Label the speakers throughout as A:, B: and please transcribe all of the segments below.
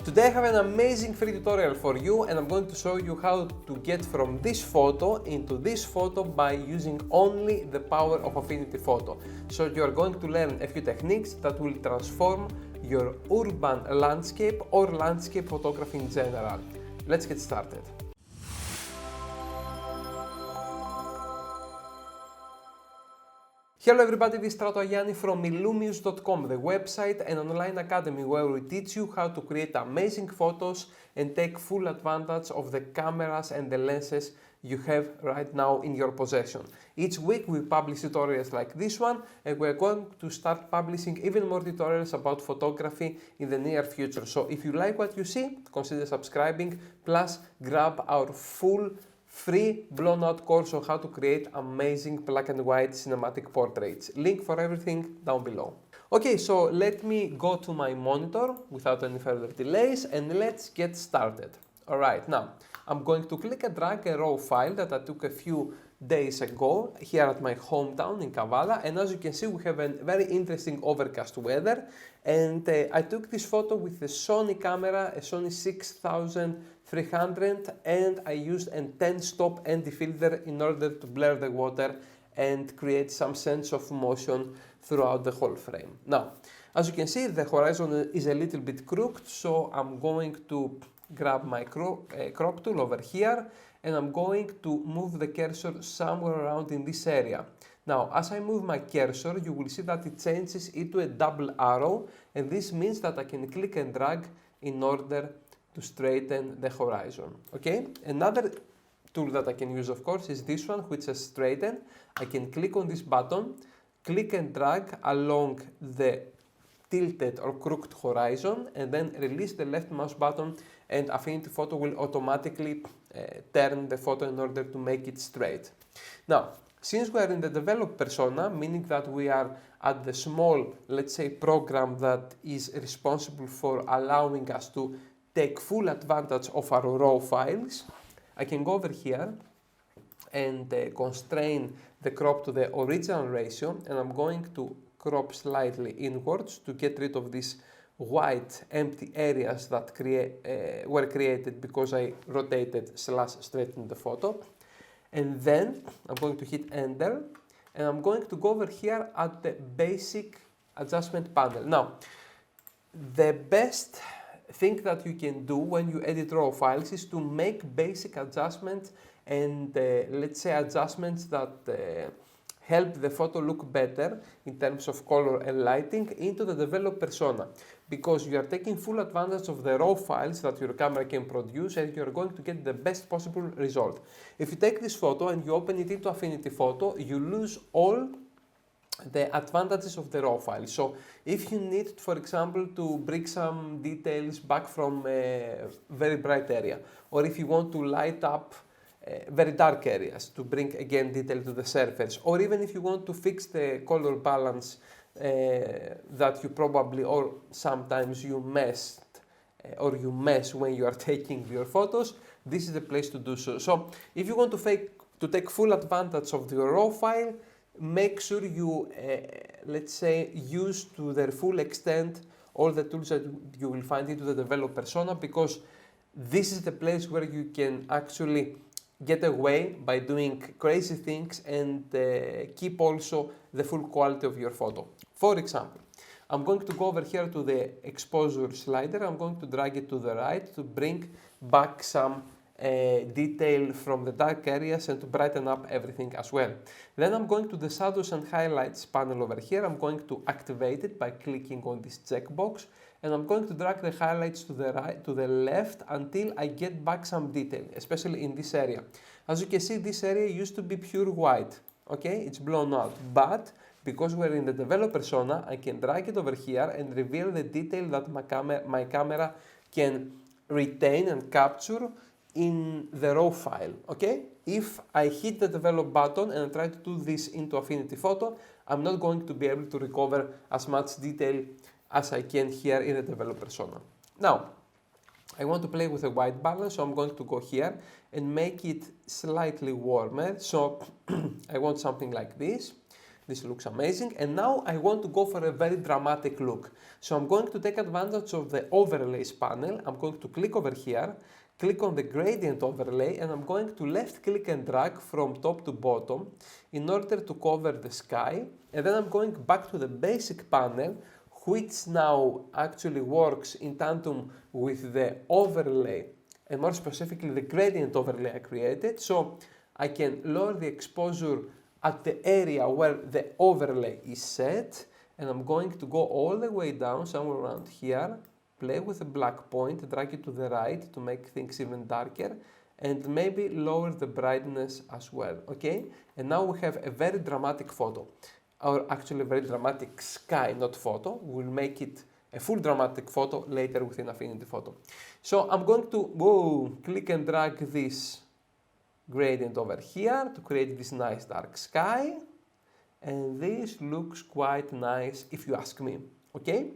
A: Today I have an amazing free tutorial for you, and I'm going to show you how to get from this photo into this photo by using only the power of Affinity Photo. So you are going to learn a few techniques that will transform your urban landscape or landscape photography in general. Let's get started. Hello everybody, this is Strato from Illumius.com, the website and online academy where we teach you how to create amazing photos and take full advantage of the cameras and the lenses you have right now in your possession. Each week we publish tutorials like this one, and we're going to start publishing even more tutorials about photography in the near future. So if you like what you see, consider subscribing, plus grab our full free blown out course on how to create amazing black and white cinematic portraits. Link for everything down below. Okay, so let me go to my monitor without any further delays and let's get started. Alright, now I'm going to click and drag a raw file that I took a few days ago here at my hometown in Kavala, and as you can see we have a very interesting overcast weather, and I took this photo with a Sony camera, a Sony 6300, and I used a 10-stop anti-filter in order to blur the water and create some sense of motion throughout the whole frame. Now, as you can see, the horizon is a little bit crooked, so I'm going to grab my crop tool over here, and I'm going to move the cursor somewhere around in this area. Now, as I move my cursor, you will see that it changes into a double arrow, and this means that I can click and drag in order to straighten the horizon. Okay? Another tool that I can use, of course, is this one, which says straighten. I can click on this button, click and drag along the tilted or crooked horizon, and then release the left mouse button, and Affinity Photo will automatically turn the photo in order to make it straight. Now, since we are in the develop persona, meaning that we are at the small, let's say, program that is responsible for allowing us to take full advantage of our raw files, I can go over here and constrain the crop to the original ratio, and I'm going to crop slightly inwards to get rid of these white empty areas that were created because I rotated / straightened the photo. And then I'm going to hit enter, and I'm going to go over here at the basic adjustment panel. Now, the best thing that you can do when you edit raw files is to make basic adjustments and let's say adjustments that help the photo look better in terms of color and lighting into the develop persona, because you are taking full advantage of the raw files that your camera can produce, and you are going to get the best possible result. If you take this photo and you open it into Affinity Photo, you lose all the advantages of the raw file. So if you need, for example, to bring some details back from a very bright area, or if you want to light up very dark areas to bring again detail to the surface, or even if you want to fix the color balance that you probably or sometimes you mess when you are taking your photos, this is the place to do so. So if you want to take full advantage of the raw file, make sure you let's say use to their full extent all the tools that you will find into the develop persona, because this is the place where you can actually get away by doing crazy things and keep also the full quality of your photo. For example, I'm going to go over here to the exposure slider. I'm going to drag it to the right to bring back some detail from the dark areas and to brighten up everything as well. Then I'm going to the shadows and highlights panel over here. I'm going to activate it by clicking on this checkbox, and I'm going to drag the highlights to the right, to the left, until I get back some detail, especially in this area. As you can see, this area used to be pure white. Okay, it's blown out, but because we're in the develop persona, I can drag it over here and reveal the detail that my camera can retain and capture in the raw file. Okay, if I hit the develop button and I try to do this into Affinity Photo, I'm not going to be able to recover as much detail as I can here in the develop persona. Now, I want to play with the white balance, so I'm going to go here and make it slightly warmer. So I want something like this. This looks amazing. And now I want to go for a very dramatic look. So I'm going to take advantage of the overlays panel. I'm going to click over here, click on the gradient overlay, and I'm going to left click and drag from top to bottom in order to cover the sky. And then I'm going back to the basic panel, which now actually works in tandem with the overlay, and more specifically the gradient overlay I created. So I can lower the exposure at the area where the overlay is set, and I'm going to go all the way down somewhere around here, play with the black point, drag it to the right to make things even darker, and maybe lower the brightness as well, okay? And now we have a very dramatic photo, or actually a very dramatic sky, not photo. We'll make it a full dramatic photo later within Affinity Photo. So I'm going to click and drag this gradient over here to create this nice dark sky, and this looks quite nice if you ask me, okay?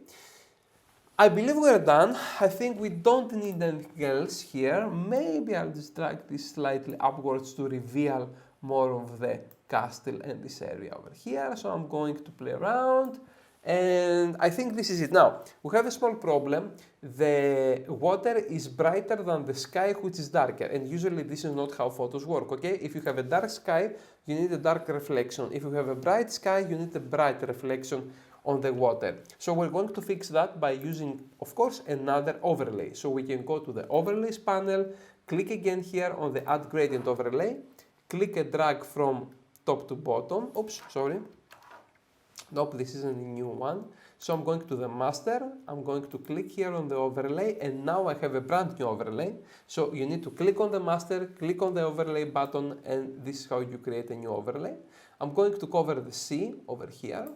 A: I believe we're done. I think we don't need anything else here. Maybe I'll just drag this slightly upwards to reveal more of the castle and this area over here. So I'm going to play around, and I think this is it. Now, we have a small problem. The water is brighter than the sky, which is darker, and usually this is not how photos work, okay? If you have a dark sky, you need a dark reflection. If you have a bright sky, you need a bright reflection on the water. So we're going to fix that by using, of course, another overlay. So we can go to the overlays panel, click again here on the add gradient overlay, click and drag from top to bottom. Oops, sorry. Nope, this isn't a new one. So I'm going to the master, I'm going to click here on the overlay, and now I have a brand new overlay. So you need to click on the master, click on the overlay button, and this is how you create a new overlay. I'm going to cover the sea over here,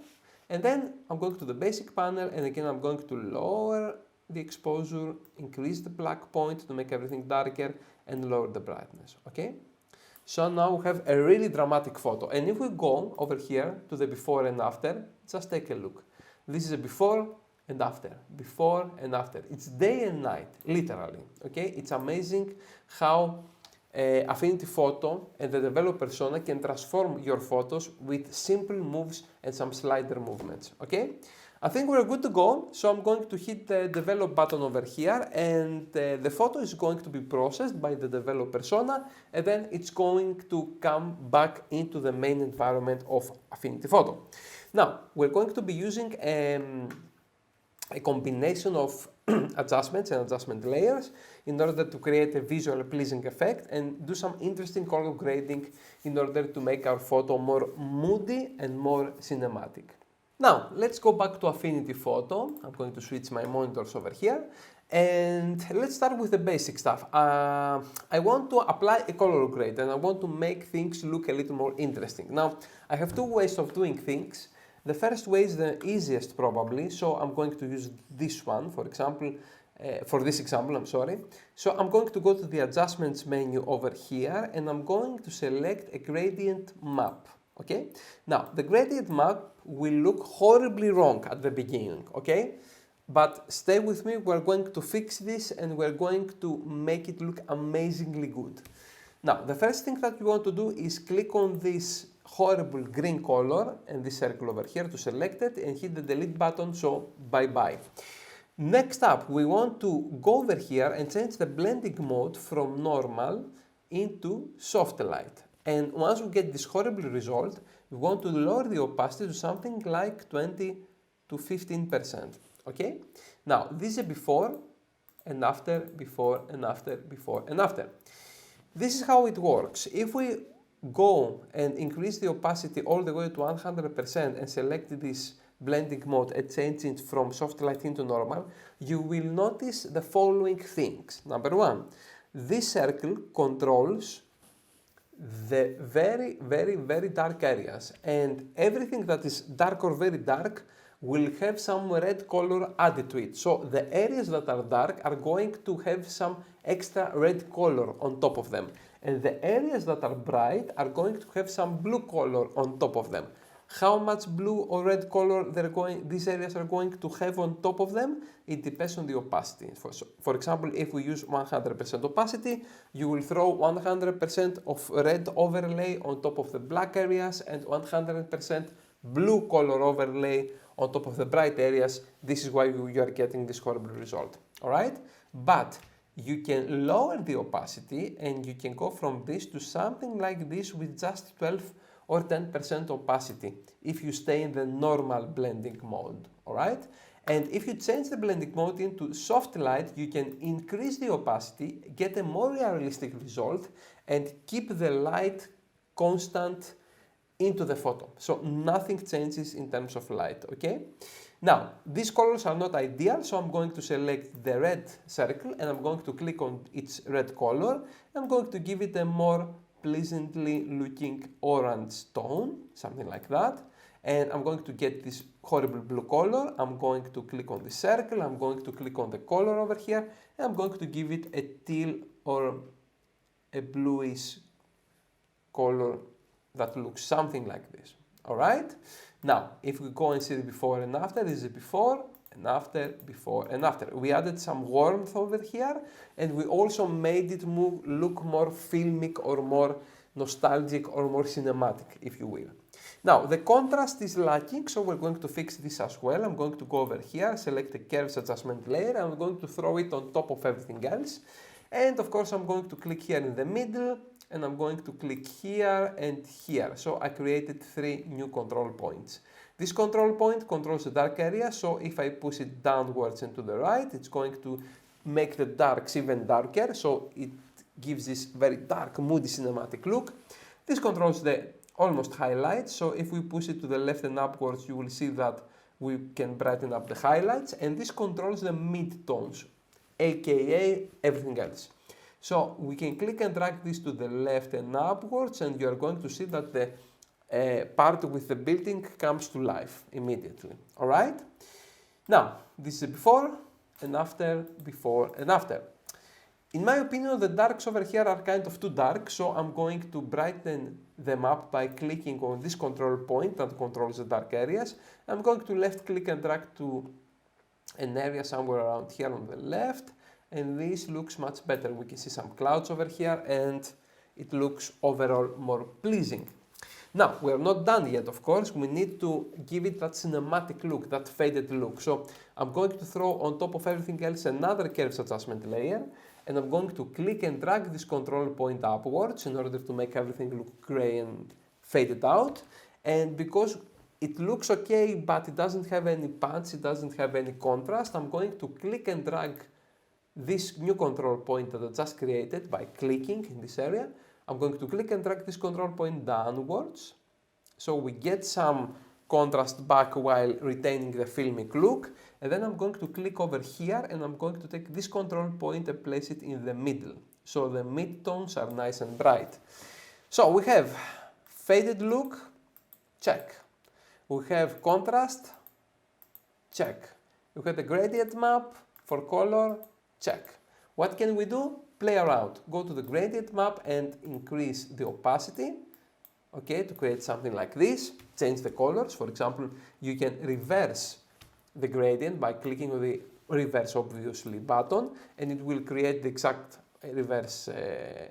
A: and then I'm going to the basic panel, and again I'm going to lower the exposure, increase the black point to make everything darker, and lower the brightness, okay? So now we have a really dramatic photo. And if we go over here to the before and after, just take a look. This is a before and after, before and after. It's day and night, literally, okay? It's amazing how Affinity Photo and the developer persona can transform your photos with simple moves and some slider movements, okay? I think we're good to go, so I'm going to hit the develop button over here, and the photo is going to be processed by the developer persona, and then it's going to come back into the main environment of Affinity Photo. Now, we're going to be using a combination of adjustments and adjustment layers in order to create a visual pleasing effect and do some interesting color grading in order to make our photo more moody and more cinematic. Now, let's go back to Affinity Photo. I'm going to switch my monitors over here, and let's start with the basic stuff. I want to apply a color grade, and I want to make things look a little more interesting. Now, I have two ways of doing things. The first way is the easiest probably, so I'm going to use this one, for example, for this example, I'm sorry. So I'm going to go to the adjustments menu over here, and I'm going to select a gradient map. Okay, now the gradient map will look horribly wrong at the beginning, okay? But stay with me, we're going to fix this and we're going to make it look amazingly good. Now, the first thing that you want to do is click on this horrible green color and this circle over here to select it and hit the delete button, so bye-bye. Next up, we want to go over here and change the blending mode from normal into soft light. And once we get this horrible result, we want to lower the opacity to something like 20 to 15%, okay? Now, this is a before and after, before and after, before and after. This is how it works. If we go and increase the opacity all the way to 100% and select this blending mode and change it from soft light into normal, you will notice the following things. Number one, this circle controls the very dark areas, and everything that is dark or very dark will have some red color added to it. So the areas that are dark are going to have some extra red color on top of them, and the areas that are bright are going to have some blue color on top of them. How much blue or red color these areas are going to have on top of them, it depends on the opacity. For example, if we use 100% opacity, you will throw 100% of red overlay on top of the black areas and 100% blue color overlay on top of the bright areas, this is why you are getting this horrible result, all right? But you can lower the opacity and you can go from this to something like this with just 12 or 10% opacity if you stay in the normal blending mode, all right? And if you change the blending mode into soft light, you can increase the opacity, get a more realistic result, and keep the light constant into the photo. So nothing changes in terms of light, okay? Now, these colors are not ideal, so I'm going to select the red circle and I'm going to click on its red color. I'm going to give it a more pleasantly looking orange tone, something like that. And I'm going to get this horrible blue color. I'm going to click on the circle. I'm going to click on the color over here. And I'm going to give it a teal or a bluish color that looks something like this. All right. Now, if we go and see the before and after, this is a before and after, before and after. We added some warmth over here, and we also made it look more filmic or more nostalgic or more cinematic, if you will. Now, the contrast is lacking, so we're going to fix this as well. I'm going to go over here, select the curves adjustment layer, and I'm going to throw it on top of everything else. And of course, I'm going to click here in the middle, and I'm going to click here and here. So I created 3 new control points. This control point controls the dark area, so if I push it downwards and to the right, it's going to make the darks even darker, so it gives this very dark, moody cinematic look. This controls the almost highlights, so if we push it to the left and upwards, you will see that we can brighten up the highlights, and this controls the mid-tones, aka everything else. So we can click and drag this to the left and upwards, and you are going to see that the part with the building comes to life immediately. All right? Now, this is a before and after, before and after. In my opinion, the darks over here are kind of too dark, so I'm going to brighten them up by clicking on this control point that controls the dark areas. I'm going to left click and drag to an area somewhere around here on the left, and this looks much better. We can see some clouds over here and it looks overall more pleasing. Now, we're not done yet, of course. We need to give it that cinematic look, that faded look. So I'm going to throw on top of everything else another curves adjustment layer, and I'm going to click and drag this control point upwards in order to make everything look gray and faded out. And because it looks okay, but it doesn't have any punch, it doesn't have any contrast, I'm going to click and drag this new control point that I just created by clicking in this area. I'm going to click and drag this control point downwards, so we get some contrast back while retaining the filmic look. And then I'm going to click over here and I'm going to take this control point and place it in the middle, so the mid-tones are nice and bright. So we have faded look, check. We have contrast, check. We have the gradient map for color, check. What can we do? Play around. Go to the gradient map and increase the opacity, okay, to create something like this. Change the colors. For example, you can reverse the gradient by clicking on the reverse, obviously, button, and it will create the exact reverse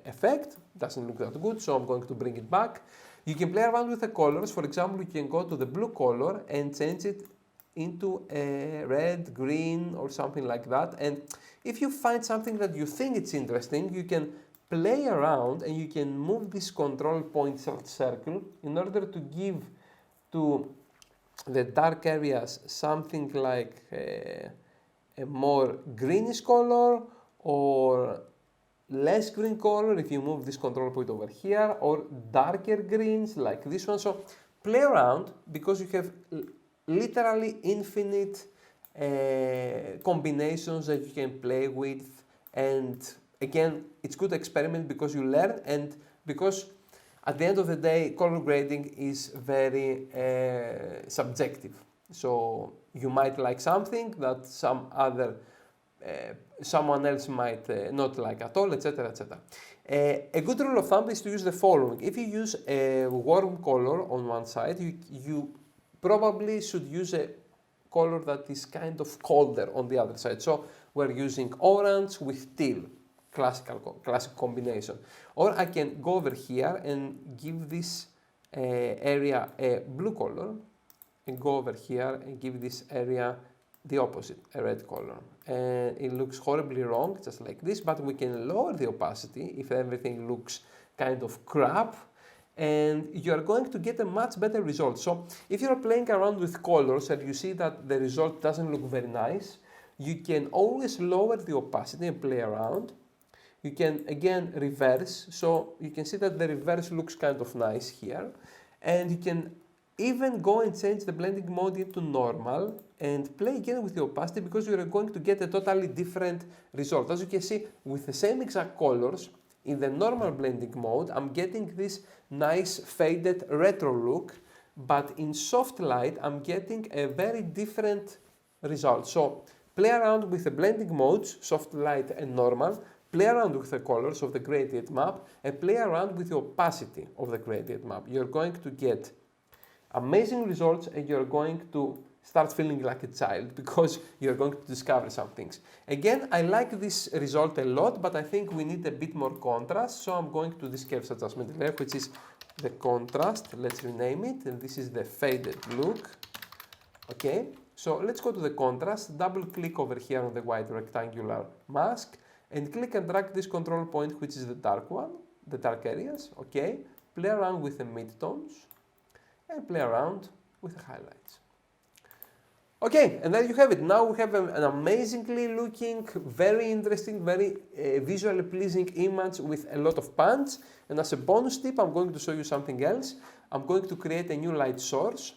A: effect. Doesn't look that good, so I'm going to bring it back. You can play around with the colors. For example, you can go to the blue color and change it into a red, green, or something like that. And if you find something that you think it's interesting, you can play around and you can move this control point circle in order to give to the dark areas something like a more greenish color or less green color if you move this control point over here, or darker greens like this one. So play around, because you have literally infinite combinations that you can play with. And again, it's good experiment because you learn, and because at the end of the day, color grading is very subjective. So you might like something that someone else might not like at all, etc., etc. A good rule of thumb is to use the following. If you use a warm color on one side, you probably should use a color that is kind of colder on the other side. So we're using orange with teal, classic combination. Or I can go over here and give this area a blue color, and go over here and give this area the opposite, a red color. And it looks horribly wrong, just like this, but we can lower the opacity if everything looks kind of crap, and you are going to get a much better result. So if you're playing around with colors and you see that the result doesn't look very nice, you can always lower the opacity and play around. You can again reverse, so you can see that the reverse looks kind of nice here, and you can even go and change the blending mode into normal and play again with the opacity, because you are going to get a totally different result. As you can see, with the same exact colors, in the normal blending mode, I'm getting this nice faded retro look, but in soft light, I'm getting a very different result. So play around with the blending modes, soft light and normal, play around with the colors of the gradient map, and play around with the opacity of the gradient map. You're going to get amazing results, and you're going to start feeling like a child, because you're going to discover some things. Again, I like this result a lot, but I think we need a bit more contrast, so I'm going to this curves adjustment layer, which is the contrast. Let's rename it, and this is the faded look. Okay, so let's go to the contrast, double click over here on the white rectangular mask, and click and drag this control point, which is the dark one, the dark areas. Okay, play around with the midtones, and play around with the highlights. Okay, and there you have it. Now we have an amazingly looking, very interesting, very visually pleasing image with a lot of punch. And as a bonus tip, I'm going to show you something else. I'm going to create a new light source.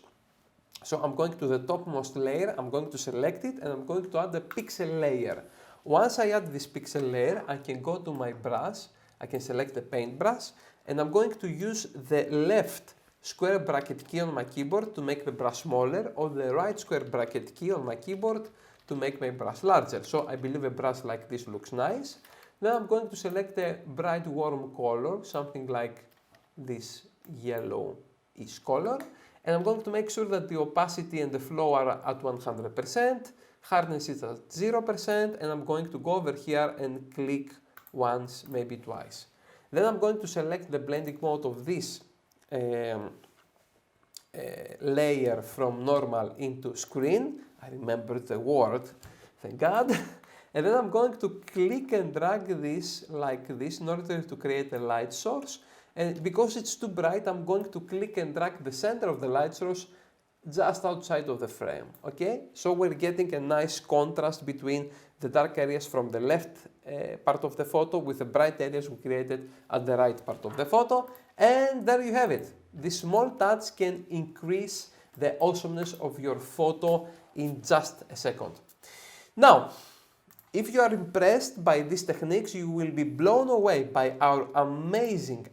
A: So I'm going to the topmost layer, I'm going to select it, and I'm going to add a pixel layer. Once I add this pixel layer, I can go to my brush, I can select the paintbrush, and I'm going to use the left square bracket key on my keyboard to make the brush smaller, or the right square bracket key on my keyboard to make my brush larger. So I believe a brush like this looks nice. Then I'm going to select a bright warm color, something like this yellowish color, and I'm going to make sure that the opacity and the flow are at 100%, hardness is at 0%, and I'm going to go over here and click once, maybe twice. Then I'm going to select the blending mode of this layer from normal into screen. I remembered the word, thank God. And then I'm going to click and drag this like this in order to create a light source. And because it's too bright, I'm going to click and drag the center of the light source just outside of the frame. Okay, so we're getting a nice contrast between the dark areas from the left part of the photo with the bright areas we created at the right part of the photo. And there you have it. This small touch can increase the awesomeness of your photo in just a second. Now, if you are impressed by these techniques, you will be blown away by our amazing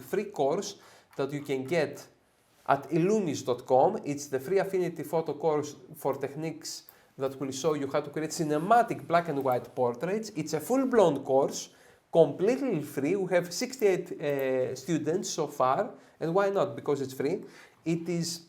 A: free course that you can get at illumis.com. It's the free Affinity Photo course for techniques that will show you how to create cinematic black and white portraits. It's a full-blown course, completely free. We have 68 students so far, and why not? Because it's free. It is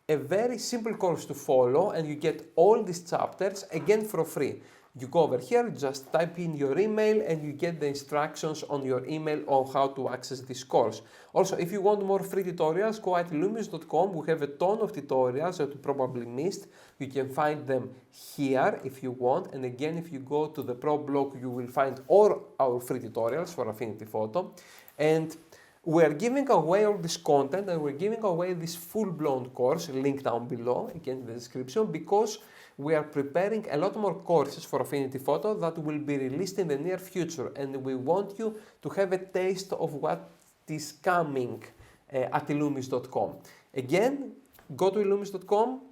A: a very simple course to follow, and you get all these chapters again for free. You go over here, just type in your email, and you get the instructions on your email on how to access this course. Also, if you want more free tutorials, go at illumis.com. We have a ton of tutorials that you probably missed. You can find them here if you want. And again, if you go to the Pro blog, you will find all our free tutorials for Affinity Photo. And we're giving away all this content, and we're giving away this full-blown course, link down below, again in the description, because we are preparing a lot more courses for Affinity Photo that will be released in the near future, and we want you to have a taste of what is coming at illumis.com. Again, go to illumis.com,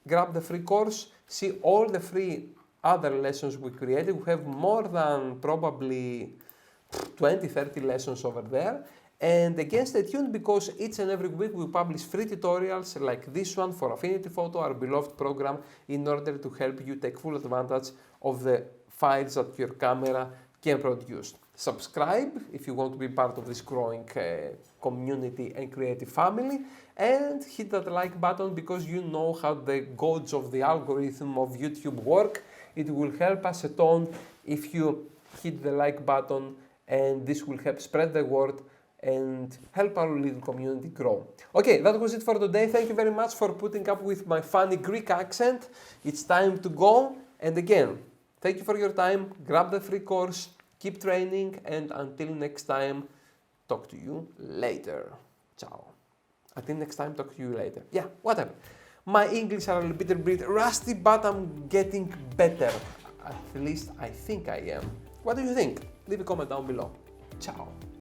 A: grab the free course, see all the free other lessons we created. We have more than probably 20-30 lessons over there. And again, stay tuned, because each and every week we publish free tutorials like this one for Affinity Photo, our beloved program, in order to help you take full advantage of the files that your camera can produce. Subscribe if you want to be part of this growing community and creative family, and hit that like button, because you know how the gods of the algorithm of YouTube work. It will help us a ton if you hit the like button, and this will help spread the word and help our little community grow. Okay, that was it for today. Thank you very much for putting up with my funny Greek accent. It's time to go. And again, thank you for your time. Grab the free course, keep training, and until next time, talk to you later. Ciao. Until next time, talk to you later. Yeah, whatever. My English are a little bit rusty, but I'm getting better. At least I think I am. What do you think? Leave a comment down below. Ciao.